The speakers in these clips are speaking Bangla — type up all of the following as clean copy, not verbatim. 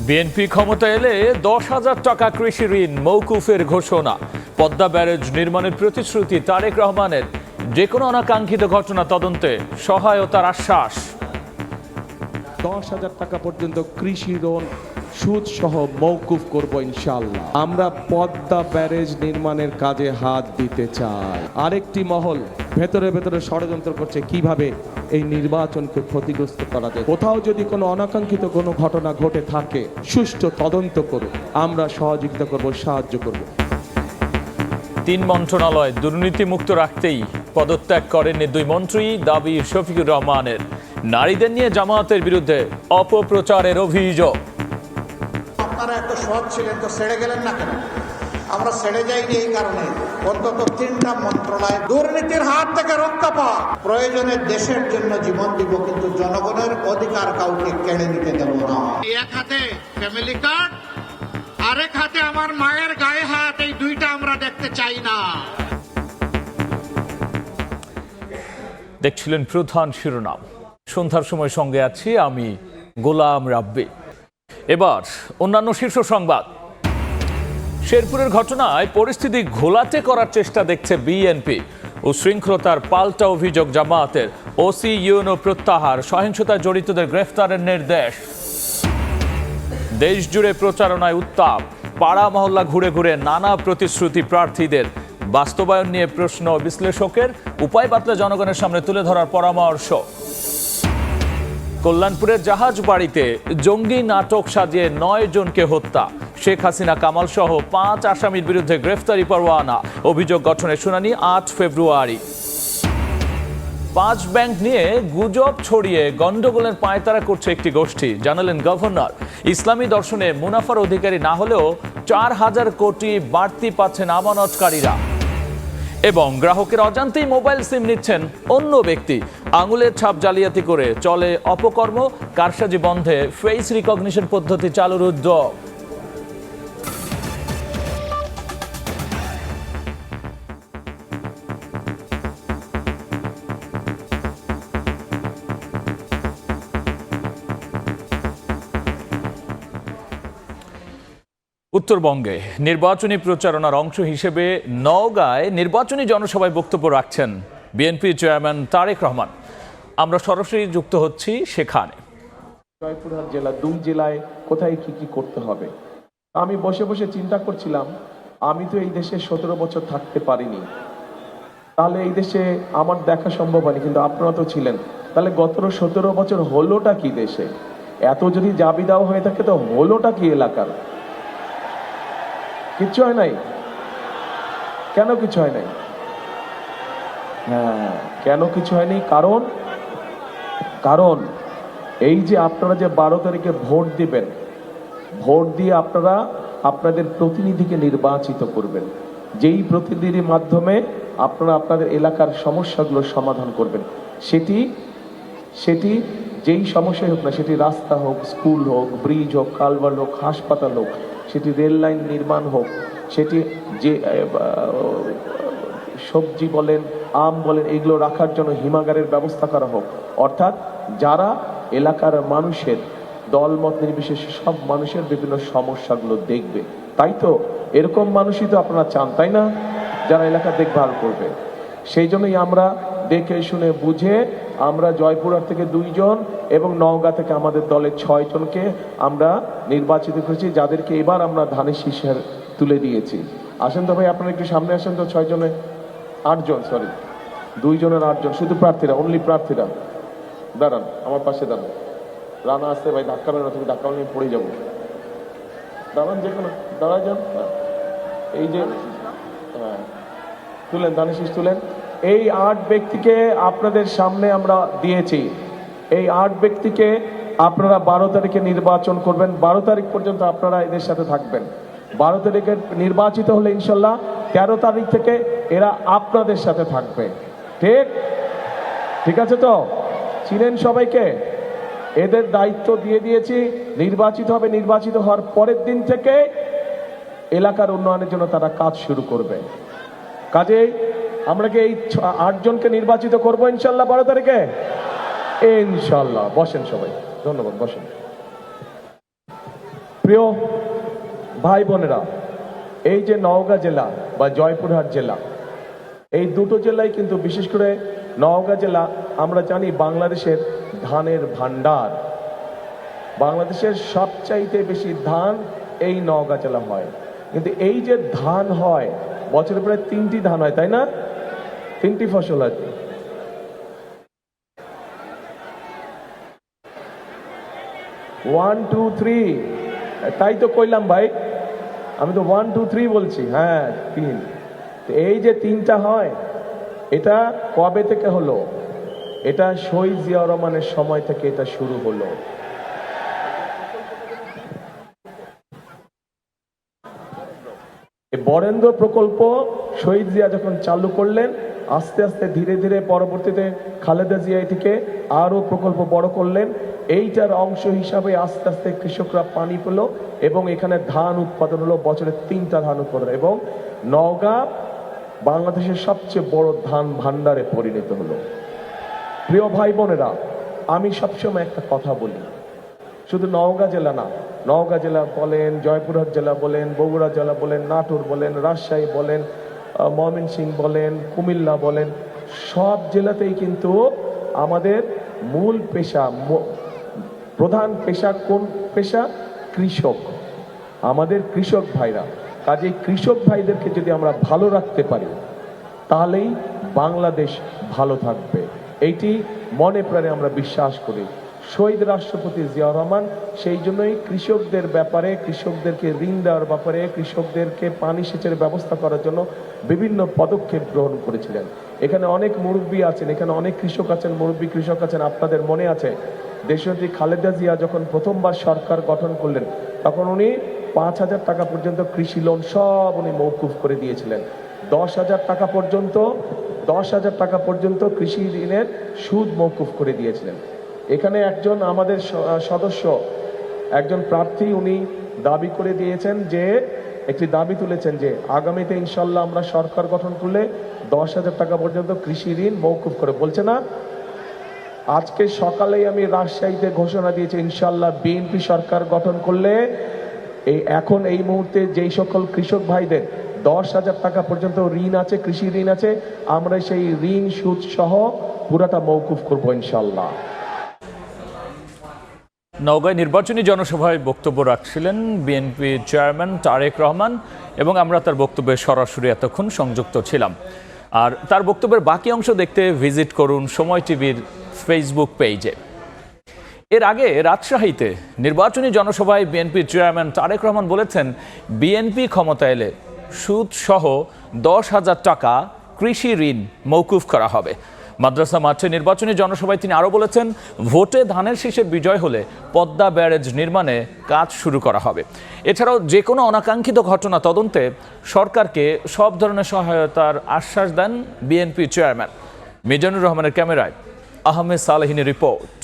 বিএনপি ক্ষমতা এলে 10,000 টাকা কৃষি ঋণ মওকুফের ঘোষণা। পদ্মা ব্যারেজ নির্মাণের প্রতিশ্রুতি তারেক রহমানের। যে কোনো অনাকাঙ্ক্ষিত ঘটনা তদন্তে সহায়তার আশ্বাস। 10,000 টাকা পর্যন্ত কৃষি ঋণ সুদ সহ মওকুফ করব ইনশাআল্লাহ। আমরা পদ্মা ব্যারেজ নির্মাণের কাজে হাত দিতে চাই। আরেকটি মহল ভেতরে ভেতরে ষড়যন্ত্র করছে কিভাবে এই নির্বাচনকে ক্ষতিগ্রস্ত করা যায়। কোথাও যদি কোনো অনাকাঙ্ক্ষিত কোনো ঘটনা ঘটে থাকে সুষ্ঠু তদন্ত করুন, আমরা সহযোগিতা করব, সাহায্য করব। 3 মন্ত্রণালয় দুর্নীতিমুক্ত রাখতেই পদত্যাগ করেন 2 মন্ত্রী, দাবি শফিকুর রহমানের। নারীদের নিয়ে জামায়াতের বিরুদ্ধে অপপ্রচারের অভিযোগ। আপনারা এত সৎ ছিলেন তো ছেড়ে গেলেন না কেন? আমরা ছেড়ে যাইনি এই কারণে অন্তত 3টা মন্ত্রণালয় দুর্নীতির হাত থেকে রক্ষা পাওয়া। প্রয়োজনে দেশের জন্য জীবন দিব, কিন্তু জনগণের অধিকার কাউকে কেড়ে নিতে দেব না। এক হাতে ফ্যামিলি কার্ড, আরেক হাতে আমার মায়ের গায়ে হাত, এই দুইটা আমরা দেখতে চাই না। দেখছিলেন প্রধান শিরোনাম। সন্ধ্যার সময় সঙ্গে আছি আমি গোলাম রাব্বি। এবার অন্যান্য শীর্ষ সংবাদ। শেরপুরের ঘটনায় পরিস্থিতি ঘোলাটে করার চেষ্টা দেখছে বিএনপি। উশৃঙ্খলতার পাল্টা অভিযোগ জামায়াতের। ওসি ইউনো প্রত্যাহার, সহিংসতায় জড়িতদের গ্রেফতারের নির্দেশ। দেশ জুড়ে প্রচারণায় উত্তাপ। পাড়া মহল্লা ঘুরে ঘুরে নানা প্রতিশ্রুতি প্রার্থীদের। বাস্তবায়ন নিয়ে প্রশ্ন বিশ্লেষকের। উপায় বাতলে জনগণের সামনে তুলে ধরার পরামর্শ। কল্যাণপুরের জাহাজ বাড়িতে জঙ্গি নাটক সাজিয়ে 9 জনকে হত্যা। শেখ হাসিনা কামাল সহ 5 আসামির বিরুদ্ধে গ্রেফতারি পরোয়ানা। অভিযোগ গঠনের শুনানি 8 ফেব্রুয়ারি। 5 ব্যাংক নিয়ে গুজব ছড়িয়ে গন্ডগোলের পায়তারা করছে একটি গোষ্ঠী, জানালেন গভর্নর। ইসলামী দর্শনে মুনাফার অধিকারী না হলেও 4,000 কোটি বাড়তি পাচ্ছেন আমানতকারীরা। এবং গ্রাহকের অজান্তেই মোবাইল সিম নিচ্ছেন অন্য ব্যক্তি। আঙুলের ছাপ জালিয়াতি করে চলে অপকর্ম। কারসাজি বন্ধে ফেস রিকগনিশন পদ্ধতি চালুর উদ্যোগ। উত্তরবঙ্গে নির্বাচনী প্রচারণার অংশ হিসেবে নওগাঁয় নির্বাচনী জনসভায় বক্তব্য রাখছেন বিএনপি চেয়ারম্যান তারেক রহমান। আমরা সরাসরি যুক্ত হচ্ছি সেখানে। জয়পুরহাট জেলা, 2 জেলায় কোথায় কি করতে হবে। আমি বসে বসে চিন্তা করছিলাম, আমি তো এই দেশে 17 বছর থাকতে পারিনি, তাহলে এই দেশে আমার দেখা সম্ভব হয়নি, কিন্তু আপনারা তো ছিলেন। তাহলে গত 17 বছর হলোটা কি দেশে? এত যদি জাবি দেওয়া হয়ে থাকে তো হলোটা কি এলাকার? কিচ্ছু হয় নাই। কেন কিছু হয় নাই? হ্যাঁ, কেন কিছু হয়নি? কারণ এই যে আপনারা যে 12 তারিখে ভোট দিবেন, ভোট দিয়ে আপনারা আপনাদের প্রতিনিধিকে নির্বাচিত করবেন। যেই প্রতিনিধির মাধ্যমে আপনারা আপনাদের এলাকার সমস্যাগুলো সমাধান করবেন। সেটি যেই সমস্যাই হোক না, সেটি রাস্তা হোক, স্কুল হোক, ব্রিজ হোক, কালভার্ট হোক, হাসপাতাল হোক, সেটি রেল লাইন নির্মাণ হোক, সেটি যে সবজি বলেন, আম বলেন, এগুলো রাখার জন্য হিমাগারের ব্যবস্থা করা হোক। অর্থাৎ যারা এলাকার মানুষের দলমত নির্বিশেষে সব মানুষের বিভিন্ন সমস্যাগুলো দেখবে। তাই তো এরকম মানুষই তো আপনারা চান, তাই না? যারা এলাকা দেখভাল করবে। সেই জন্যই আমরা দেখে শুনে বুঝে আমরা জয়পুরহাট থেকে 2 জন এবং নওগাঁ থেকে আমাদের দলের 6 জনকে আমরা নির্বাচিত করেছি, যাদেরকে এবার আমরা ধানের শীষের তুলে দিয়েছি। আসেন তো ভাই, আপনারা একটু সামনে আসেন তো। 6 জনে 8 জন, সরি 2 জনের 8 জন, শুধু প্রার্থীরা, অনলি প্রার্থীরা। দাঁড়ান, আমার পাশে দাঁড়ান। রানা আসতে ভাই, ধাক্কা মেরে, তুমি ধাক্কা মেরে পড়ে যাবো। দাঁড়ান, যে কোনো দাঁড়ায় যান। এই যে হ্যাঁ, তুলেন, ধানের শীষ তুলেন। এই 8 ব্যক্তিকে আপনাদের সামনে আমরা দিয়েছি। এই 8 ব্যক্তিকে আপনারা 12 তারিখে নির্বাচন করবেন। 12 তারিখ পর্যন্ত আপনারা এদের সাথে থাকবেন। 12 তারিখে নির্বাচিত হলে ইনশাল্লাহ 13 তারিখ থেকে এরা আপনাদের সাথে থাকবে। ঠিক আছে তো? চিনেন সবাইকে? এদের দায়িত্ব দিয়ে দিয়েছি। নির্বাচিত হবে, নির্বাচিত হওয়ার পরের দিন থেকে এলাকার উন্নয়নের জন্য তারা কাজ শুরু করবে। কাজেই আমরা কি এই 8 জনকে নির্বাচিত করবো ইনশাল্লাহ 12 তারিখে? ইনশাল্লাহ। বসেন সবাই, ধন্যবাদ, বসেন। প্রিয় ভাই বোনেরা, এই যে নওগাঁ জেলা বা জয়পুরহাট জেলা, এই দুটো জেলায় কিন্তু বিশেষ করে নওগাঁ জেলা আমরা জানি বাংলাদেশের ধানের ভান্ডার। বাংলাদেশের সবচাইতে বেশি ধান এই নওগাঁ জেলা হয়। কিন্তু এই যে ধান হয়, বছরে প্রায় 3টি ধান হয়, তাই না? 3টি ফসল হয়। 1 2 3, তাই তো কইলাম ভাই, আমি তো 1 2 3 বলছি। হ্যাঁ, 3। এই যে 3টা হয়, এটা কবে থেকে হলো? এটা শহীদ জিয়াউর রহমানের সময় থেকে এটা শুরু হলো। বরেন্দ্র প্রকল্প শহীদ জিয়া যখন চালু করলেন, আস্তে আস্তে ধীরে ধীরে পরবর্তীতে খালেদা জিয়া এটিকে আরো প্রকল্প বড় করলেন। এইটার অংশ হিসাবে আস্তে আস্তে কৃষকরা পানি পেল এবং এখানে ধান উৎপাদন হলো, বছরে 3টা ধান উৎপাদন, এবং নওগাঁ বাংলাদেশের সবচেয়ে বড় ধান ভান্ডারে পরিণত হলো। প্রিয় ভাই বোনেরা, আমি সবসময় একটা কথা বলি, শুধু নওগাঁ জেলা না, নওগাঁ জেলা বলেন, জয়পুরহাট জেলা বলেন, বগুড়া জেলা বলেন, নাটোর বলেন, রাজশাহী বলেন, ময়মনসিংহ বলেন, কুমিল্লা বলেন, সব জেলাতেই কিন্তু আমাদের মূল পেশা, প্রধান পেশা কোন পেশা? কৃষক। আমাদের কৃষক ভাইরা, কাজেই কৃষক ভাইদেরকে যদি আমরা ভালো রাখতে পারি তাহলেই বাংলাদেশ ভালো থাকবে, এইটি মনে প্রাণে আমরা বিশ্বাস করি। শহীদ রাষ্ট্রপতি জিয়াউর রহমান সেই জন্যই কৃষকদের ব্যাপারে, কৃষকদেরকে ঋণ দেওয়ার ব্যাপারে, কৃষকদেরকে পানি সেচের ব্যবস্থা করার জন্য বিভিন্ন পদক্ষেপ গ্রহণ করেছিলেন। এখানে অনেক মুরব্বী আছেন, এখানে অনেক কৃষক আছেন, মুরব্বী কৃষক আছেন। আপনাদের মনে আছে দেশনেত্রী খালেদা জিয়া যখন প্রথমবার সরকার গঠন করলেন, তখন উনি 5,000 টাকা পর্যন্ত কৃষি লোন সব উনি মওকুফ করে দিয়েছিলেন। 10,000 টাকা পর্যন্ত কৃষি ঋণের সুদ মওকুফ করে দিয়েছিলেন। এখানে একজন আমাদের সদস্য, একজন প্রার্থী, উনি দাবি করে দিয়েছেন যে, একটি দাবি তুলেছেন যে আগামীতে ইনশাল্লাহ আমরা সরকার গঠন করলে 10,000 টাকা পর্যন্ত কৃষি ঋণ মওকুফ করে, বলছে না? আজকে সকালেই আমি রাজশাহীতে ঘোষণা দিয়েছি, ইনশাল্লাহ বিএনপি সরকার গঠন করলে এখন এই মুহূর্তে যেই সকল কৃষক ভাইদের 10,000 টাকা পর্যন্ত ঋণ আছে, কৃষি ঋণ আছে, আমরা সেই ঋণ সুদ সহ পুরাটা মওকুফ করবো ইনশাল্লাহ। নওগাঁয় নির্বাচনী জনসভায় বক্তব্য রাখছিলেন বিএনপি চেয়ারম্যান তারেক রহমান, এবং আমরা তার বক্তব্যে সরাসরি এতক্ষণ সংযুক্ত ছিলাম। আর তার বক্তব্যের বাকি অংশ দেখতে ভিজিট করুন সময় টিভির ফেসবুক পেজে। এর আগে রাজশাহীতে নির্বাচনী জনসভায় বিএনপি চেয়ারম্যান তারেক রহমান বলেছেন, বিএনপি ক্ষমতা এলে সুদ সহ 10,000 টাকা কৃষি ঋণ মওকুফ করা হবে। মাদ্রাসা মাঠে নির্বাচনী জনসভায় তিনি আরও বলেছেন, ভোটে ধানের শীষের বিজয় হলে পদ্মা ব্যারেজ নির্মাণে কাজ শুরু করা হবে। এছাড়াও যে কোনো অনাকাঙ্ক্ষিত ঘটনা তদন্তে সরকারকে সব ধরনের সহায়তার আশ্বাস দেন বিএনপি চেয়ারম্যান। মিজানুর রহমানের ক্যামেরায় আহমেদ সালেহিনের রিপোর্ট।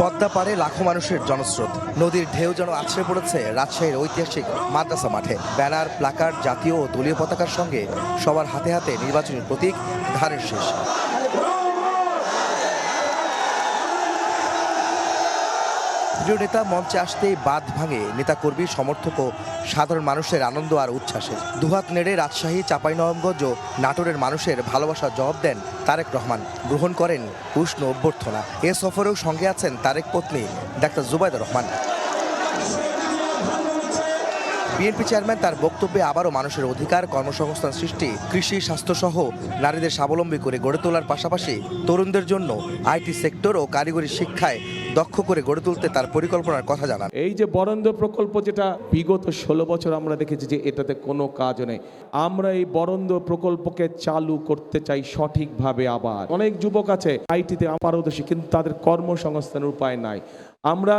পদ্মা পারে লাখো মানুষের জনস্রোত, নদীর ঢেউ যেন আছড়ে পড়েছে রাজশাহীর ঐতিহাসিক মাদ্রাসা মাঠে। ব্যানার, প্লাকার্ড, জাতীয় ও দলীয় পতাকার সঙ্গে সবার হাতে হাতে নির্বাচনী প্রতীক ধানের শীষ। প্রিয় নেতা মঞ্চে আসতেই বাঁধ ভাঙে নেতাকর্মী, সমর্থক ও সাধারণ মানুষের আনন্দ আর উচ্ছ্বাসে। দুহাত নেড়ে রাজশাহী, চাঁপাইনবাবগঞ্জ ও নাটোরের মানুষের ভালোবাসার জবাব দেন তারেক রহমান, গ্রহণ করেন উষ্ণ অভ্যর্থনা। এ সফরেও সঙ্গে আছেন তারেক পত্নী doctor Zubaida Rahman. BNP chairman তার বক্তব্যে আবারও মানুষের অধিকার, কর্মসংস্থান সৃষ্টি, কৃষি, স্বাস্থ্যসহ নারীদের স্বাবলম্বী করে গড়ে তোলার পাশাপাশি তরুণদের জন্য আইটি সেক্টর ও কারিগরি শিক্ষায় দক্ষ করে গড়ে তুলতে তার পরিকল্পনার কথা জানান। এই যে বরেন্দ্র প্রকল্প, যেটা বিগত 16 বছর আমরা দেখেছি যে এটাতে কোনো কাজ নেই, আমরা এই বরেন্দ্র প্রকল্পকে চালু করতে চাই সঠিকভাবে। আবার অনেক যুবক আছে আইটিতে পারদর্শী, কিন্তু তাদের কর্মসংস্থানের উপায় নাই। আমরা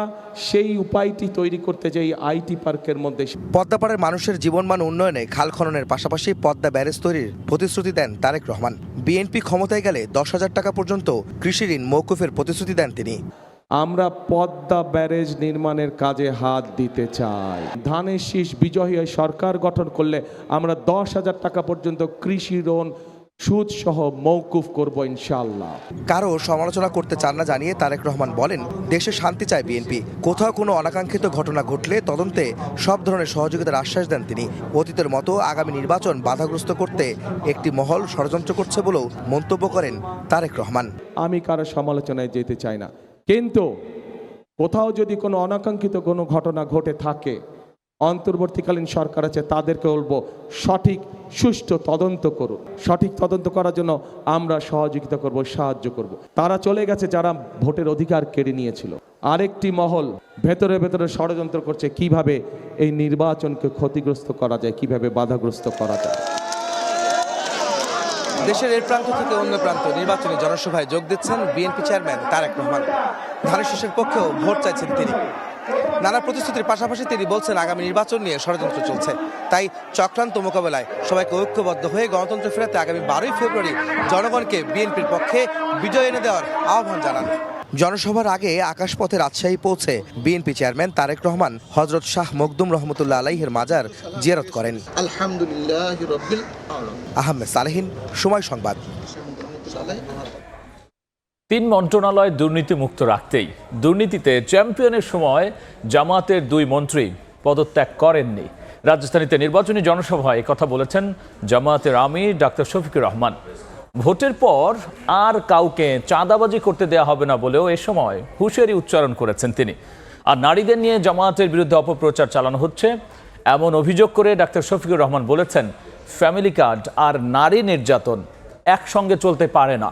সেই উপায়টি তৈরি করতে চাই আইটি পার্কের মধ্যে। পদ্মাপাড়ের মানুষের জীবনমান উন্নয়নে খাল খননের পাশাপাশি পদ্মা ব্যারেজ তৈরির প্রতিশ্রুতি দেন তারেক রহমান। বিএনপি ক্ষমতায় গেলে 10,000 টাকা পর্যন্ত কৃষি ঋণ মওকুফের প্রতিশ্রুতি দেন তিনি। আমরা পদ্মা ব্যারেজ নির্মাণের কাজে হাত দিতে চাই। ধানের শীষ বিজয়ী সরকার গঠন করলে আমরা 10,000 টাকা পর্যন্ত কৃষি ঋণ সুদ সহ মওকুফ করব ইনশাআল্লাহ। কারো সমালোচনা করতে চান না জানিয়ে তারেক রহমান বলেন, দেশে শান্তি চায় বিএনপি। কোথাও কোনো অনাকাঙ্ক্ষিত ঘটনা ঘটলে তদন্তে সব ধরনের সহযোগিতার আশ্বাস দেন তিনি। অতীতের মতো আগামী নির্বাচন বাধাগ্রস্ত করতে একটি মহল ষড়যন্ত্র করছে বলেও মন্তব্য করেন তারেক রহমান। আমি কারো সমালোচনায় যেতে চাই না, কিন্তু কোথাও যদি কোনো অনাকাঙ্ক্ষিত কোনো ঘটনা ঘটে থাকে, অন্তর্বর্তীকালীন সরকার আছে, তাদেরকে বলবো সঠিক সুষ্ঠু তদন্ত করুন। সঠিক তদন্ত করার জন্য আমরা সহযোগিতা করব, সাহায্য করব। তারা চলে গেছে যারা ভোটের অধিকার কেড়ে নিয়েছিল। আরেকটি মহল ভেতরে ভেতরে ষড়যন্ত্র করছে কিভাবে এই নির্বাচনকে ক্ষতিগ্রস্ত করা যায়, কিভাবে বাধাগ্রস্ত করা যায়। দেশের এই প্রান্ত থেকে অন্য প্রান্ত নির্বাচনী জনসভায় যোগ দিচ্ছেন বিএনপি চেয়ারম্যান তারেক রহমান। ধানের শীষের পক্ষেও ভোট চাইছেন তিনি। নানা প্রতিশ্রুতির পাশাপাশি তিনি বলছেন আগামী নির্বাচন নিয়ে ষড়যন্ত্র চলছে, তাই চক্রান্ত মোকাবেলায় সবাইকে ঐক্যবদ্ধ হয়ে গণতন্ত্র ফেরাতে আগামী 12 ফেব্রুয়ারি জনগণকে বিএনপির পক্ষে বিজয় এনে দেওয়ার আহ্বান জানান। জনসভার আগে আকাশপথে রাজশাহী পৌঁছে বিএনপি চেয়ারম্যান তারেক রহমান হযরত শাহ মখদুম রহমতুল্লাহ আলাইহির মাজার জিয়ারত করেন। আলহামদুলিল্লাহ রাব্বিল আলামিন। আহমেদ সালেহিন, সময় সংবাদ। 3 মন্ত্রণালয় দুর্নীতি মুক্ত রাখতেই দুর্নীতিতে চ্যাম্পিয়নের সময় জামায়াতের 2 মন্ত্রী পদত্যাগ করেননি। রাজধানীতে নির্বাচনী জনসভায় কথা বলেছেন জামায়াতের আমির ডাক্তার শফিকুর রহমান। ভোটের পর আর কাউকে চাঁদাবাজি করতে দেয়া হবে না বলেও এ সময় হুঁশিয়ারি উচ্চারণ করেছেন তিনি। আর নারীদের নিয়ে জামায়াতের বিরুদ্ধে অপপ্রচার চালানো হচ্ছে এমন অভিযোগ করে ডাক্তার শফিকুর রহমান বলেছেন, ফ্যামিলি কার্ড আর নারী নির্যাতন একসঙ্গে চলতে পারে না।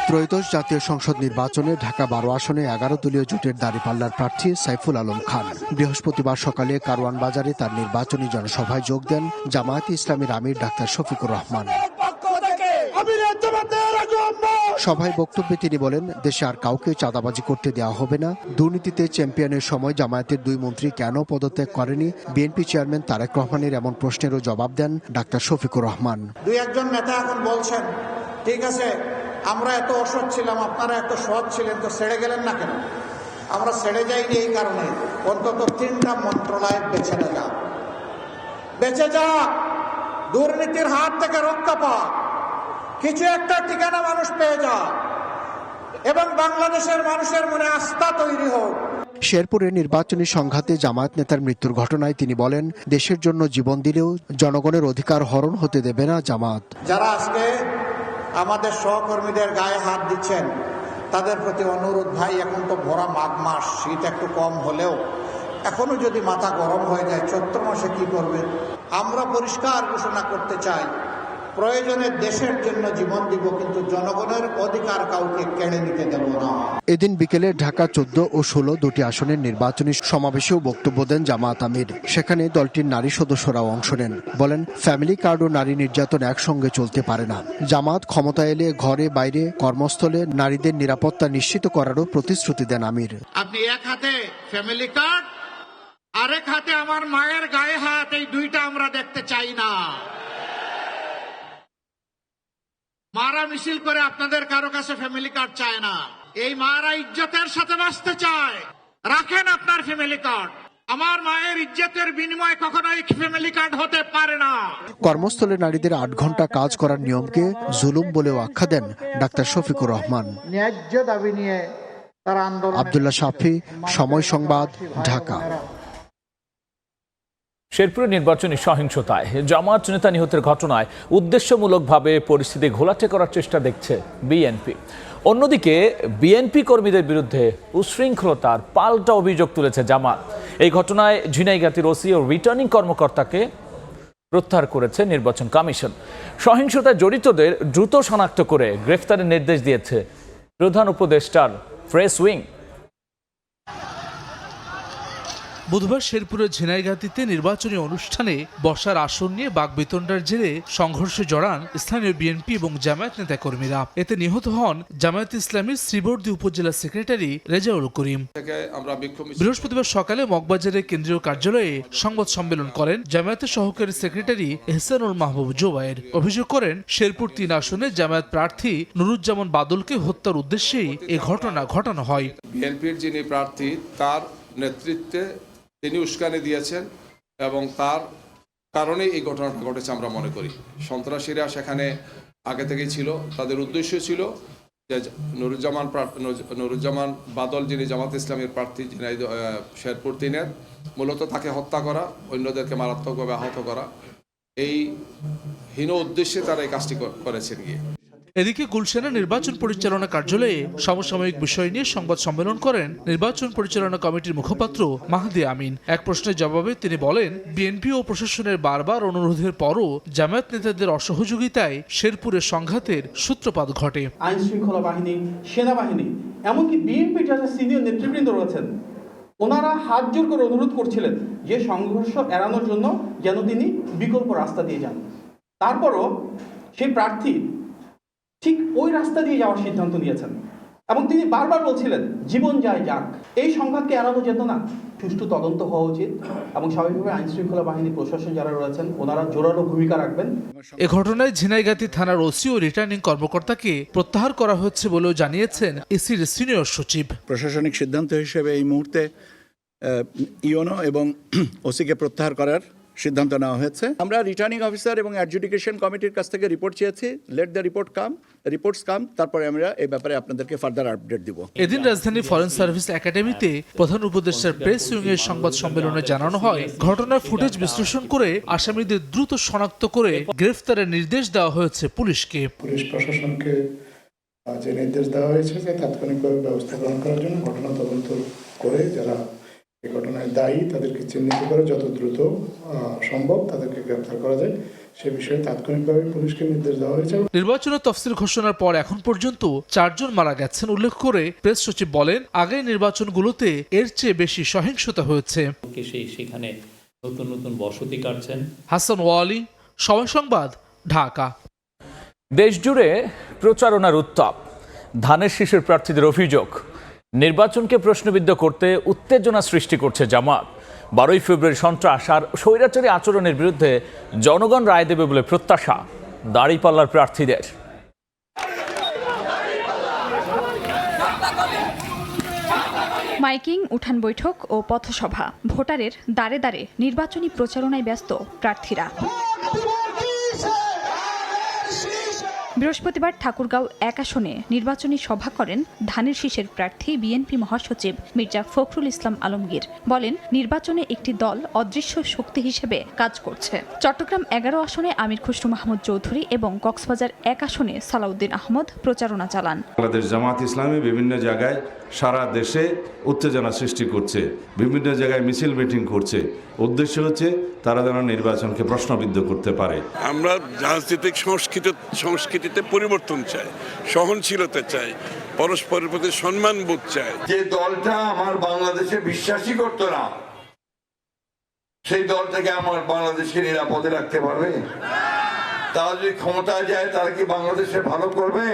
ত্রয়োদশ জাতীয় সংসদ নির্বাচনে ঢাকা 12 আসনে 11 দলীয় জোটের দাঁড়িপাল্লার প্রার্থী সাইফুল আলম খান বৃহস্পতিবার সকালে কারওয়ান বাজারে তার নির্বাচনী জনসভায় যোগ দেন জামায়াতে ইসলামীর আমির ডাক্তার শফিকুর রহমান। সভায় বক্তব্যে তিনি বলেন, দেশে আর কাউকে চাঁদাবাজি করতে দেওয়া হবে না। দুর্নীতিতে চ্যাম্পিয়নের সময় জামায়াতের 2 মন্ত্রী কেন পদত্যাগ করেনি, বিএনপি চেয়ারম্যান তারেক রহমানের এমন প্রশ্নেরও জবাব দেন ডাক্তার শফিকুর রহমান। 2-1 নেতা এখন বলছেন, ঠিক আছে আমরা এত অসৎ ছিলাম, আপনারা এত সৎ ছিলেন, তো ছেড়ে গেলেন না কেন? আমরা ছেড়ে যাইনি এই কারণে অন্তত 3টা মন্ত্রণালয় বেঁচে যাক, দুর্নীতির হাত থেকে রক্ষা পাক, কিছু একটা ঠিকানা মানুষ পেয়ে যাক এবং বাংলাদেশের মানুষের মনে আস্থা তৈরি হোক। শেরপুরে নির্বাচনী সংঘাতে জামায়াত নেতার মৃত্যুর ঘটনায় তিনি বলেন, দেশের জন্য জীবন দিলেও জনগণের অধিকার হরণ হতে দেবে না জামায়াত। যারা আজকে আমাদের সহকর্মীদের গায়ে হাত দিচ্ছেন তাদের প্রতি অনুরোধ, ভাই এখন তো ভরা মাঘ মাস, শীত একটু কম হলেও এখনো যদি মাথা গরম হয়ে যায়, চৈত্র মাসে কি করবেন? আমরা পরিষ্কার ঘোষণা করতে চাই, প্রয়োজনে দেশের জন্য জীবন দিব, কিন্তু জনগণের অধিকার কাউকে কেড়ে নিতে দেব না। এদিন বিকেলে ঢাকা 14 ও 16 দুটি আসনের নির্বাচনী সমাবেশেও বক্তব্য দেন জামায়াত আমির। সেখানে দলটির নারী সদস্যরাও অংশ নেন। বলেন, ফ্যামিলি কার্ড ও নারী নির্যাতন একসঙ্গে চলতে পারে না। জামায়াত ক্ষমতা এলে ঘরে বাইরে কর্মস্থলে নারীদের নিরাপত্তা নিশ্চিত করারও প্রতিশ্রুতি দেন আমির। আপনি এক হাতে ফ্যামিলি কার্ড, আরেক হাতে আমার মায়ের গায়ে হাত, এই 2টা আমরা দেখতে চাই না। মারা মিছিল করে আপনাদের কারো কাছে ফ্যামিলি কার্ড চায় না। এই মারা ইজ্জতের সাথে বাঁচতে চায়, রাখেন আপনার ফ্যামিলি কার্ড। আমার মায়ের ইজ্জতের বিনিময়ে কখনোই ফ্যামিলি কার্ড হতে পারে না। কর্মস্থলে নারীদের 8 ঘন্টা কাজ করার নিয়মকে জুলুম বলেও আখ্যা দেন ডাক্তার শফিকুর রহমান। ন্যায্য দাবি নিয়ে তারা আন্দোলন। আব্দুল্লাহ শাফি, সময় সংবাদ, ঢাকা। শেরপুরের নির্বাচনী সহিংসতায় জামায়াত নেতা নিহতের ঘটনায় উদ্দেশ্যমূলকভাবে পরিস্থিতি ঘোলাটে করার চেষ্টা দেখছে বিএনপি। অন্যদিকে বিএনপি কর্মীদের বিরুদ্ধে উশৃঙ্খলতার পাল্টা অভিযোগ তুলেছে জামায়াত। এই ঘটনায় ঝিনাইগাতীর ওসি ও রিটার্নিং কর্মকর্তাকে প্রত্যাহার করেছে নির্বাচন কমিশন। সহিংসতায় জড়িতদের দ্রুত শনাক্ত করে গ্রেফতারের নির্দেশ দিয়েছে প্রধান উপদেষ্টার প্রেস উইং। বুধবার শেরপুরের ঝিনাইগাতীতে নির্বাচনী অনুষ্ঠানে বসার আসন নিয়ে বাকবিতণ্ডার জেরে সংঘর্ষে জড়ান স্থানীয় বিএনপি এবং জামায়াত নেতা কর্মীরা। এতে নিহত হন জামায়াত ইসলামীর শ্রীবর্দী উপজেলা সেক্রেটারি রেজাউল করিম। বৃহস্পতিবার সকালে মগবাজারের কেন্দ্রীয় কার্যালয়ে সংবাদ সম্মেলন করেন জামায়াতের সহকারী সেক্রেটারি এহসানুল মাহবুব জোবায়ের। অভিযোগ করেন, শেরপুর 3 আসনে জামায়াত প্রার্থী নুরুজ্জামান বাদলকে হত্যার উদ্দেশ্যেই এ ঘটনা ঘটানো হয়। বিএনপির যিনি প্রার্থী তার নেতৃত্বে তিনি উস্কানি দিয়েছেন এবং তার কারণে এই ঘটনাটা ঘটেছে আমরা মনে করি। সন্ত্রাসীরা সেখানে আগে থেকেই ছিল, তাদের উদ্দেশ্য ছিল যে নুরুজ্জামান বাদল যিনি জামাত ইসলামের প্রার্থী শেরপুর 3-এর, মূলত তাকে হত্যা করা, অন্যদেরকে মারাত্মকভাবে আহত করা, এই হীন উদ্দেশ্যে তারা এই কাজটি করেছেন গিয়ে। এদিকে গুলশানে নির্বাচন পরিচালনা কার্যালয়ে সমসাময়িক বিষয় নিয়ে সংবাদ সম্মেলন করেন নির্বাচন পরিচালনা কমিটির মুখপাত্র মাহদি আমিন। এক প্রশ্নের জবাবে তিনি বলেন, বিএনপি ও প্রশাসনের বারবার অনুরোধের পরও জামায়াত নেতাদের অসহযোগিতায় শেরপুরের সংঘাতের সূত্রপাত ঘটে। আইন শৃঙ্খলা বাহিনী, সেনাবাহিনী, এমনকি বিএনপির যারা সিনিয়র নেতৃবৃন্দ রয়েছেন, ওনারা হাত জোর করে অনুরোধ করছিলেন যে সংঘর্ষ এড়ানোর জন্য যেন তিনি বিকল্প রাস্তা দিয়ে যান। তারপরও সেই প্রার্থী ঠিক ওই রাস্তা দিয়ে যাওয়ার সিদ্ধান্ত নিয়েছেন এবং তিনি বারবার বলছিলেন জীবন যায় যাক। এই সংঘাতকে এড়ানো যেত না, সুষ্ঠু তদন্ত হওয়া উচিত এবং স্বাভাবিকভাবে আইন শৃঙ্খলা বাহিনী, প্রশাসন যারা রয়েছেন ওনারা জোরালো ভূমিকা রাখবেন। এ ঘটনায় ঝিনাইগাতী থানার ওসি ও রিটার্নিং কর্মকর্তাকে প্রত্যাহার করা হচ্ছে বলেও জানিয়েছেন ইসির সিনিয়র সচিব। প্রশাসনিক সিদ্ধান্ত হিসেবে এই মুহূর্তে ইওনো এবং ওসিকে প্রত্যাহার করার সিদ্ধান্ত নেওয়া হয়েছে। আমরা রিটার্নিং অফিসার এবং অ্যাডজুডিকেশন কমিটির কাছ থেকে রিপোর্ট চেয়েছি। লেট দ্য রিপোর্টস কাম, তারপরে আমরা এই ব্যাপারে আপনাদেরকে ফার্দার আপডেট দিব। এদিন রাজধানী ফরেন সার্ভিস একাডেমিতে প্রধান উপদেষ্টার প্রেস উইংয়ের সংবাদ সম্মেলনে জানানো হয়, ঘটনার ফুটেজ বিশ্লেষণ করে আসামিদের দ্রুত শনাক্ত করে গ্রেফতারের নির্দেশ দেওয়া হয়েছে পুলিশকে। পুলিশ প্রশাসনকে যে নির্দেশ দেওয়া হয়েছে যে তাৎক্ষণিকভাবে ব্যবস্থা গ্রহণ করার জন্য ঘটনা তদন্ত করে যারা এই ঘটনায় দায়ী তাদেরকে চিহ্নিত করে যত দ্রুত সম্ভব তাদেরকে গ্রেফতার করা যায় সে বিষয়ে তাৎক্ষণিকভাবে পুলিশকে নির্দেশ দেওয়া হয়েছে। নির্বাচনের তফসিল ঘোষণার পর এখন পর্যন্ত 4 জন মারা গেছেন উল্লেখ করে প্রেস সচিব বলেন, আগের নির্বাচনগুলোতে এর চেয়ে বেশি সহিংসতা হয়েছে। সেখানে নতুন নতুন বসতি কাটছেন। হাসান ওয়ালি, সময় সংবাদ, ঢাকা। দেশ জুড়ে প্রচারণার উত্তাপ। ধানের শীষের প্রার্থীদের অভিযোগ, নির্বাচনকে প্রশ্নবিদ্ধ করতে উত্তেজনা সৃষ্টি করছে জামাত। 12 ফেব্রুয়ারি সন্ত্রাস আর স্বৈরাচারী আচরণের বিরুদ্ধে জনগণ রায় দেবে বলে প্রত্যাশা দাঁড়িপাল্লার প্রার্থীদের। মাইকিং, উঠান বৈঠক ও পথসভা, ভোটারের দাঁড়ে দাঁড়ে নির্বাচনী প্রচারণায় ব্যস্ত প্রার্থীরা। বৃহস্পতিবার ঠাকুরগাঁও 1 আসনে নির্বাচনী সভা করেন ধানের শীষের প্রার্থী বিএনপি মহাসচিব মির্জা ফখরুল ইসলাম আলমগীর। বলেন, নির্বাচনে একটি দল অদৃশ্য শক্তি হিসেবে কাজ করছে। চট্টগ্রাম 11 আসনে আমির খসরু মাহমুদ চৌধুরী এবং কক্সবাজার 1 আসনে সালাউদ্দিন আহমদ প্রচারণা চালান। বাংলাদেশ জামাত ইসলামী বিভিন্ন জায়গায় সারা দেশে উত্তেজনা সৃষ্টি করছে, বিভিন্ন জায়গায় মিছিল মিটিং করছে। উদ্দেশ্য হচ্ছে তারা যেন নির্বাচনকে প্রশ্নবিদ্ধ করতে পারে। আমরা রাজনৈতিক সংস্কৃতিতে পরিবর্তন চাই, সহনশীলতা চাই, পরস্পরের প্রতি সম্মান বোধ চাই। যে দলটা আমার বাংলাদেশে বিশ্বাসই করতো না, সেই দলটাকে আমার বাংলাদেশকে নিরাপদে রাখতে পারবে? তারা যদি ক্ষমতায় যায় তারা কি বাংলাদেশে ভালো করবে?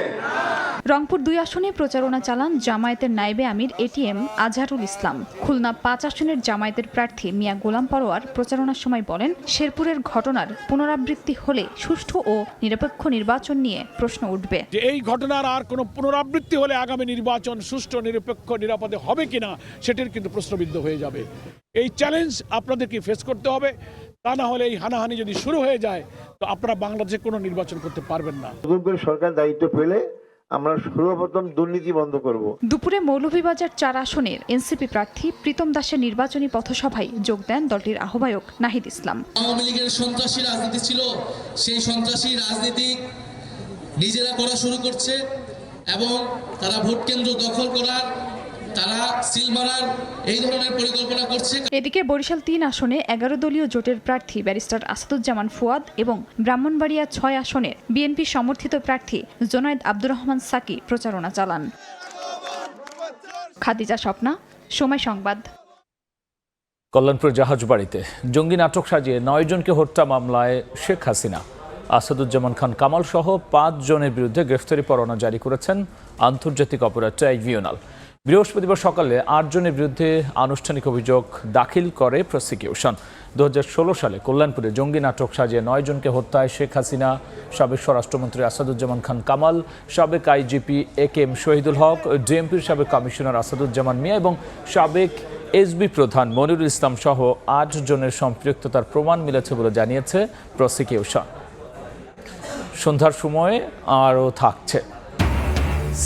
রংপুর 2 আসনে প্রচারণা চালান জামায়াতের নায়েবে আমির এটিএম আজহারুল ইসলাম। খুলনা 5 আসনের জামায়াতের প্রার্থী মিয়া গোলাম পরোয়ার প্রচারণার সময় বলেন, শেরপুরের ঘটনার পুনরাবৃত্তি হলে সুষ্ঠু ও নিরপেক্ষ নির্বাচন নিয়ে প্রশ্ন উঠবে। যে এই ঘটনার আর কোনো পুনরাবৃত্তি হলে আগামী নির্বাচন সুষ্ঠু, নিরপেক্ষ, নিরাপদে হবে কিনা সেটির কিন্তু প্রশ্নবিদ্ধ হয়ে যাবে। এই চ্যালেঞ্জ আপনাদেরকে ফেস করতে হবে। তা না হলে এই হানাহানি যদি শুরু হয়ে যায় তো আপনারা বাংলাদেশে কোনো নির্বাচন করতে পারবেন না। নতুন করে সরকার দায়িত্ব পেলে আমরা সর্বপ্রথম দুর্নীতি বন্ধ করব। দুপুরে মৌলভীবাজার 4 আসনের এনসিপি প্রার্থী প্রীতম দাসের নির্বাচনী পথসভায় যোগ দেন দলটির আহ্বায়ক নাহিদ ইসলাম। আওয়ামী লীগের সন্ত্রাসী রাজনীতি ছিল, সেই সন্ত্রাসী রাজনীতি নিজেরা করা শুরু করছে এবং তারা ভোট কেন্দ্র দখল করার, তারা সিল মারার এই ধরনের পরিকল্পনা করছে। এদিকে বরিশাল 3 আসনে 11 দলীয় জোটের প্রার্থী ব্যারিস্টার আসাদুজ্জামান ফুয়াদ এবং ব্রাহ্মণবাড়িয়া 6 আসনে বিএনপি সমর্থিত প্রার্থী জোনায়েদ আব্দুর রহমান সাকি প্রচারণা চালান। খাদিজা স্বপ্না, সময় সংবাদ। কল্যাণপুর জাহাজবাড়িতে জঙ্গি নাটক সাজিয়ে 9 জনকে হত্যা মামলায় শেখ হাসিনা, আসাদুজ্জামান খান কামাল সহ 5 জনের বিরুদ্ধে গ্রেফতারি পরোয়ানা জারি করেছেন আন্তর্জাতিক অপরাধ ট্রাইব্যুনাল। বৃহস্পতিবার সকালে 8 জনের বিরুদ্ধে আনুষ্ঠানিক অভিযোগ দাখিল করে প্রসিকিউশন। 2016 সালে কল্যাণপুরে জঙ্গি নাটক সাজিয়ে 9 জনকে হত্যায় শেখ হাসিনা, সাবেক স্বরাষ্ট্রমন্ত্রী আসাদুজ্জামান খান কামাল, সাবেক আইজিপি AK শহীদুল হক, ডিএমপির সাবেক কমিশনার আসাদুজ্জামান মিয়া এবং সাবেক এসবি প্রধান মনিরুল ইসলাম সহ ৮ জনের সম্পৃক্ততার প্রমাণ মিলেছে বলে জানিয়েছে প্রসিকিউশন। সন্ধ্যার সময়ে আরও থাকছে।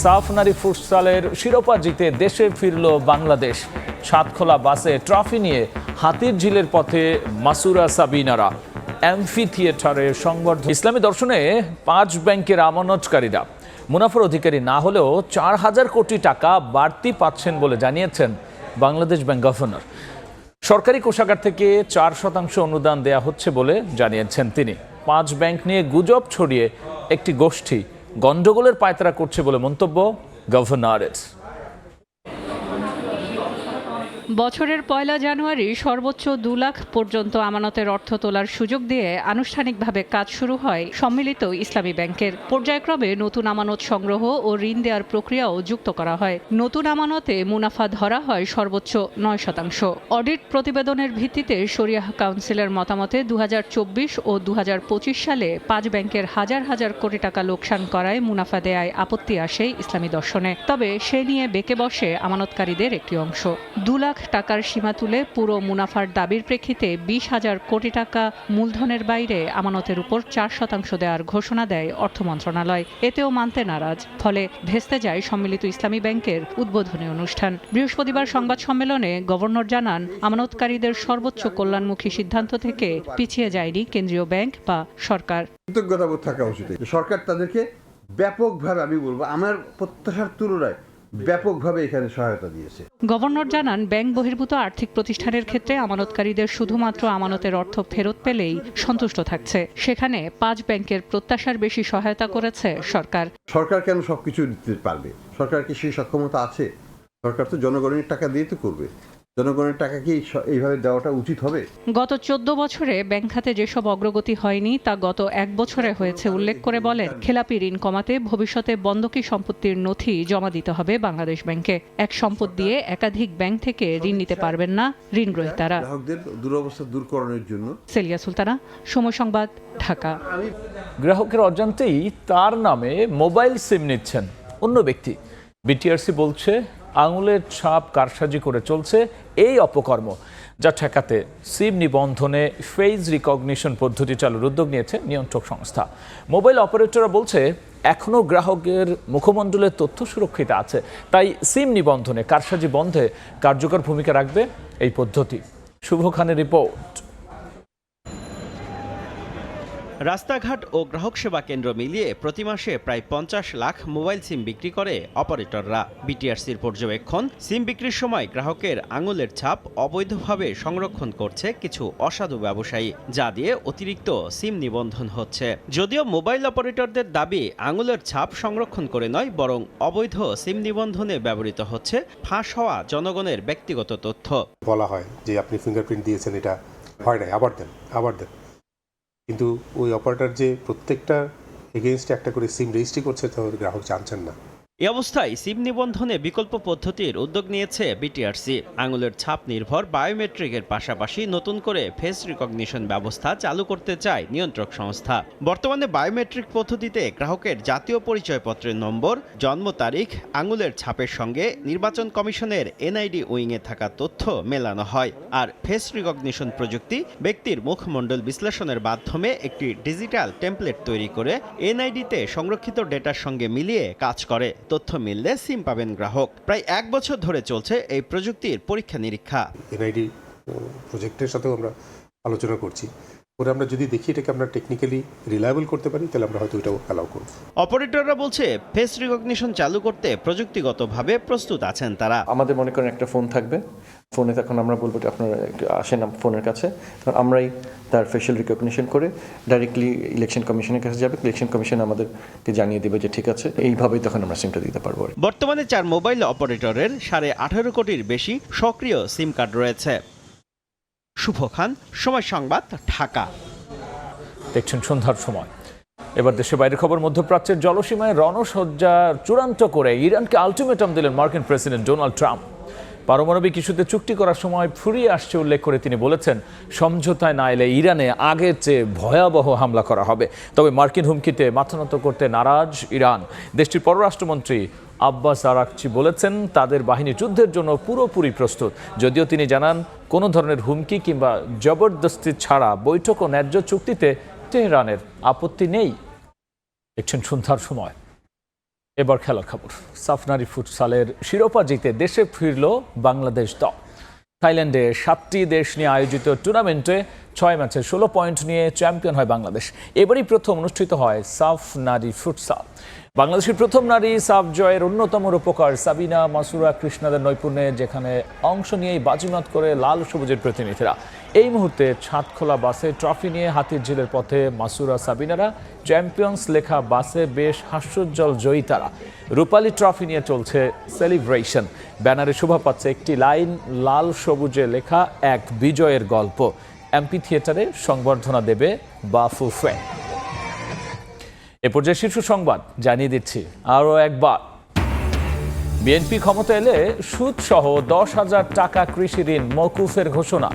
সাফ নারী ফুটসালের শিরোপা জিতে দেশে ফিরল বাংলাদেশ। সাতখোলা বাসে ট্রফি নিয়ে হাতির ঝিলের পথে মাসুরা সাবিনারা। অ্যাম্ফি থিয়েটারের সংবর্ধনা। ইসলামী দর্শনে 5 ব্যাংকের আমানতকারীরা মুনাফার অধিকারী না হলেও 4,000 কোটি টাকা বাড়তি পাচ্ছেন বলে জানিয়েছেন বাংলাদেশ ব্যাংক গভর্নর। সরকারি কোষাগার থেকে 4% অনুদান দেয়া হচ্ছে বলে জানিয়েছেন তিনি। 5 ব্যাংক নিয়ে গুজব ছড়িয়ে একটি গোষ্ঠী গন্ডগোলের পায়তারা করছে বলে মন্তব্য গভর্নরের। বছরের 1 জানুয়ারি সর্বোচ্চ 2 লাখ পর্যন্ত আমানতের অর্থ তোলার সুযোগ দিয়ে আনুষ্ঠানিকভাবে কাজ শুরু হয় সম্মিলিত ইসলামী ব্যাংকের। পর্যায়ক্রমে নতুন আমানত সংগ্রহ ও ঋণ দেওয়ার প্রক্রিয়াও যুক্ত করা হয়। নতুন আমানতে মুনাফা ধরা হয় সর্বোচ্চ 9%। অডিট প্রতিবেদনের ভিত্তিতে শরিয়াহ কাউন্সিলের মতামতে 2024 ও 2025 সালে 5 ব্যাংকের হাজার হাজার কোটি টাকা লোকসান করায় মুনাফা দেয়ায় আপত্তি আসে ইসলামী দর্শনে। তবে সে নিয়ে বেঁকে বসে আমানতকারীদের একটি অংশ। 2 লাখ টাকার সীমা তুলে পুরো মুনাফার দাবির প্রেক্ষিতে 20,000 কোটি টাকা মূলধনের বাইরে আমানতের উপর 4% দেওয়ার ঘোষণা দেয় অর্থ মন্ত্রণালয়। এতেও মানতে নারাজ, ফলে ভেস্তে যায় সম্মিলিত ইসলামী ব্যাংকের উদ্বোধনী অনুষ্ঠান। বৃহস্পতিবার সংবাদ সম্মেলনে গভর্নর জানান, আমানতকারীদের সর্বোচ্চ কল্যাণমুখী সিদ্ধান্ত থেকে পিছিয়ে যায়নি কেন্দ্রীয় ব্যাংক বা সরকার। কৃতজ্ঞতাবোধ থাকা উচিত। সরকার তাদেরকে ব্যাপকভাবে, আমি বলবো আমার প্রত্যাশার তুলনায় ব্যাপকভাবে এখানে সহায়তা দিয়েছে। গভর্নর জানান, ব্যাংক বহির্ভূত আর্থিক প্রতিষ্ঠানের ক্ষেত্রে আমানতকারীদের শুধুমাত্র আমানতের অর্থ ফেরত পেলেই সন্তুষ্ট থাকছে। সেখানে 5 ব্যাংকের প্রত্যাশার বেশি সহায়তা করেছে সরকার। সরকার কেন সবকিছু দিতে পারবে? সরকার কি সেই সক্ষমতা আছে? সরকার তো জনগণের টাকা দিয়ে তো করবে। জনগণের টাকা কি এইভাবে দেওয়াটা উচিত হবে? গত 14 বছরে ব্যাংক খাতে যেসব অগ্রগতি হয়নি তা গত 1 বছরে হয়েছে উল্লেখ করে বলেন, খেলাপি ঋণ কমাতে ভবিষ্যতে বন্ধকি সম্পত্তির নথি জমা দিতে হবে বাংলাদেশ ব্যাংকে। এক সম্পদ দিয়ে একাধিক ব্যাংক থেকে ঋণ নিতে পারবেন না ঋণ গ্রহীতারা। গ্রাহকদের দুরবস্থা দূরকরণের জন্য। সেলিয়া সুলতানা, সময় সংবাদ, ঢাকা। গ্রাহকের অজান্তেই তার নামে মোবাইল সিম নিচ্ছেন অন্য ব্যক্তি। বিটিআরসি বলছে, আঙুলের ছাপ কারসাজি করে চলছে এই অপকর্ম, যা ঠেকাতে সিম নিবন্ধনে ফেস রিকগনিশন পদ্ধতি চালুর উদ্যোগ নিয়েছে নিয়ন্ত্রক সংস্থা। মোবাইল অপারেটররা বলছে, এখনও গ্রাহকের মুখমণ্ডলের তথ্য সুরক্ষিত আছে, তাই সিম নিবন্ধনে কারসাজি বন্ধে কার্যকর ভূমিকা রাখবে এই পদ্ধতি। শুভ খানের রিপোর্ট। রাস্তাঘাট ও গ্রাহক সেবা কেন্দ্র মিলিয়ে প্রতি মাসে প্রায় 50 লাখ মোবাইল সিম বিক্রি করে অপারেটররা। বিটিআরসির পর্যবেক্ষণ, সিম বিক্রির সময় গ্রাহকের আঙুলের ছাপ অবৈধভাবে সংরক্ষণ করছে কিছু অসাধু ব্যবসায়ী, যা দিয়ে অতিরিক্ত সিম নিবন্ধন হচ্ছে। যদিও মোবাইল অপারেটরদের দাবি, আঙুলের ছাপ সংরক্ষণ করে নয়, বরং অবৈধ সিম নিবন্ধনে ব্যবহৃত হচ্ছে ফাঁস হওয়া জনগণের ব্যক্তিগত তথ্য। বলা হয় যে আপনি ফিঙ্গারপ্রিন্ট দিয়েছেন, এটা হয় নাই, আবার দেন। কিন্তু ওই অপারেটর যে প্রত্যেকটা এগেইনস্টে একটা করে সিম রেজিস্ট্রি করছে, তো গ্রাহক জানছেন না। এই অবস্থায় সিম নিবন্ধনে বিকল্প পদ্ধতির উদ্যোগ নিয়েছে বিটিআরসি। আঙুলের ছাপ নির্ভর বায়োমেট্রিকের পাশাপাশি নতুন করে ফেস রিকগনিশন ব্যবস্থা চালু করতে চায় নিয়ন্ত্রক সংস্থা। বর্তমানে বায়োমেট্রিক পদ্ধতিতে গ্রাহকের জাতীয় পরিচয়পত্রের নম্বর, জন্ম তারিখ, আঙুলের ছাপের সঙ্গে নির্বাচন কমিশনের এনআইডি উইংয়ে থাকা তথ্য মেলানো হয়। আর ফেস রিকগনিশন প্রযুক্তি ব্যক্তির মুখমণ্ডল বিশ্লেষণের মাধ্যমে একটি ডিজিটাল টেমপ্লেট তৈরি করে এনআইডিতে সংরক্ষিত ডেটার সঙ্গে মিলিয়ে কাজ করে। তথ্য মিললে সিম পাবেন গ্রাহক। প্রায় 1 বছর ধরে চলছে এই প্রযুক্তির পরীক্ষা নিরীক্ষা। এনআইডি প্রজেক্টের সাথেও আমরা আলোচনা করছি। পরে আমরা যদি দেখি এটাকে আমরা টেকনিক্যালি রিলায়েবল করতে পারি, তাহলে আমরা হয়তো এটাও অ্যালাউ করব। অপারেটররা বলছে, ফেস রিকগনিশন চালু করতে প্রযুক্তিগতভাবে প্রস্তুত আছেন তারা। আমাদের মনে করেন একটা ফোন থাকবে, ফোনে তখন আমরা বলবো যে আপনারা আসেন ফোনের কাছে, তখন আমরাই তার ফেশিয়াল রিকগনিশন করে ডাইরেক্টলি ইলেকশন কমিশনের কাছে যাবে। ইলেকশন কমিশন আমাদেরকে জানিয়ে দেবে যে ঠিক আছে, এইভাবেই তখন আমরা সিমটা দিতে পারবো। বর্তমানে 4 মোবাইল অপারেটরের 18.5 কোটির বেশি সক্রিয় সিম কার্ড রয়েছে। শুভ খান, সময় সংবাদ, ঢাকা। দেখছেন সন্ধ্যার সময়। এবার দেশে বাইরের খবর। মধ্যপ্রাচ্যের জলসীমায় রণসজ্জা চূড়ান্ত করে ইরানকে আলটিমেটাম দিলেন মার্কিন প্রেসিডেন্ট ডোনাল্ড ট্রাম্প। পারমাণবিক ইস্যুতে চুক্তি করার সময় ফুরিয়ে আসছে উল্লেখ করে তিনি বলেছেন, সমঝোতায় না এলে ইরানে আগের চেয়ে ভয়াবহ হামলা করা হবে। তবে মার্কিন হুমকিতে মাথা নত করতে নারাজ ইরান। দেশটির পররাষ্ট্রমন্ত্রী আব্বাস আরাকচি বলেছেন তাদের বাহিনী যুদ্ধের জন্য পুরোপুরি প্রস্তুত। যদিও তিনি জানান কোনো ধরনের হুমকি কিংবা জবরদস্তি ছাড়া বৈঠক ও ন্যায্য চুক্তিতে তেহরানের আপত্তি নেই। দেখছেন সন্ধ্যার সময়। এবার খেলার খবর। সাফ নারী ফুটসালের শিরোপা জিতে দেশে ফিরল বাংলাদেশ দল। থাইল্যান্ডে 7টি দেশ নিয়ে আয়োজিত টুর্নামেন্টে 6 ম্যাচে 16 পয়েন্ট নিয়ে চ্যাম্পিয়ন হয় বাংলাদেশ। এবারই প্রথম অনুষ্ঠিত হয় সাফ নারী ফুটসাল। বাংলাদেশের প্রথম নারী সাফ জয়ের অন্যতম রূপকার সাবিনা মাসুরা কৃষ্ণাদের নৈপুণ্যে যেখানে অংশ নিয়েই বাজিমাত করে লাল সবুজের প্রতিনিধিরা। এই মুহূর্তে ছাদখোলা বাসে ট্রফি নিয়ে হাতিরঝিলের পথে মাসুরা সাবিনারা। চ্যাম্পিয়ন্স লেখা বাসে বেশ হাস্যোজ্জ্বল জয়ী তারা। রূপালী ট্রফি নিয়ে চলছে সেলিব্রেশন। ব্যানারে শোভা পাচ্ছে একটি লাইন, লাল সবুজে লেখা এক বিজয়ের গল্প। এমপি থিয়েটারে সংবর্ধনা দেবে বাফুফে। এ পর্যায়ে শীর্ষ সংবাদ জানিয়ে দিচ্ছি আরও একবার। বিএনপি ক্ষমতা এলে সুদসহ 10,000 টাকা কৃষি ঋণ মওকুফের ঘোষণা।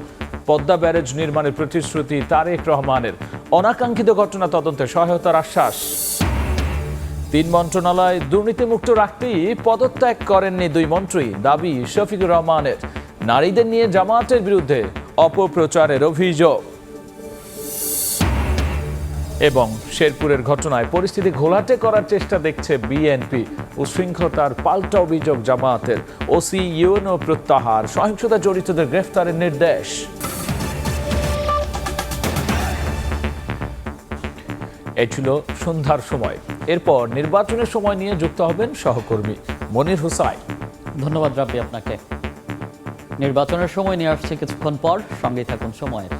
পদ্মা ব্যারেজ নির্মাণের প্রতিশ্রুতি তারেক রহমানের। অনাকাঙ্ক্ষিত ঘটনা তদন্তে সহায়তার আশ্বাস। 3 মন্ত্রণালয় দুর্নীতিমুক্ত রাখতেই পদত্যাগ করেননি 2 মন্ত্রী, দাবি শফিকুর রহমানের। নারীদের নিয়ে জামায়াতের বিরুদ্ধে অপপ্রচারের অভিযোগ। এবং শেরপুরের ঘটনায় পরিস্থিতি ঘোলাটে করার চেষ্টা দেখছে বিএনপি। উশৃঙ্খলতার পাল্টা অভিযোগ জামায়াতের। ওসি ইউএনও প্রত্যাহার, সহিংসতা জড়িতদের গ্রেফতারের নির্দেশ। এই ছিল সন্ধ্যার সময়। এরপর নির্বাচনের সময় নিয়ে যুক্ত হবেন সহকর্মী মনির হুসাইন। ধন্যবাদ রাব্বি আপনাকে। নির্বাচনের সময় নিয়ে আসছে কিছুক্ষণ পর, সঙ্গেই থাকুন সময়ের।